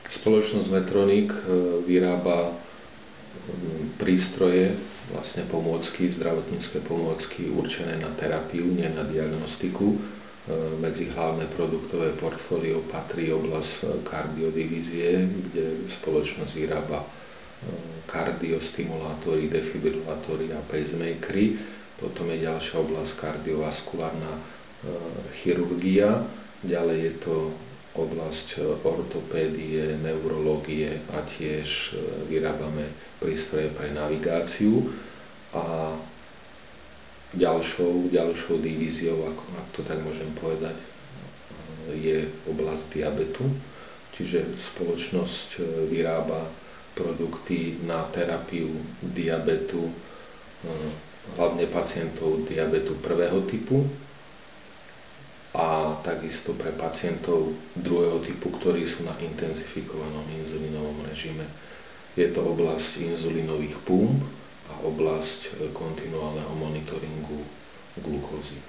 Spoločnosť Medtronic vyrába prístroje, vlastne pomôcky, zdravotnícke pomôcky určené na terapiu, nie na diagnostiku. Medzi hlavné produktové portfólio patrí oblasť kardiodivízie, kde spoločnosť vyrába kardiostimulátory, defibrilátory a pacemakery. Potom je ďalšia oblasť kardiovaskulárna chirurgia. Ďalej je to oblasť ortopédie, neurológie a tiež vyrábame prístroje pre navigáciu. A ďalšou divíziou, ak to tak môžem povedať, je oblasť diabetu. Čiže spoločnosť vyrába produkty na terapiu diabetu, hlavne pacientov diabetu prvého typu a takisto pre pacientov druhého typu, ktorí sú na intenzifikovanom inzulínovom režime. Je to oblasť inzulínových pump a oblasť kontinuálneho monitoringu glukózy.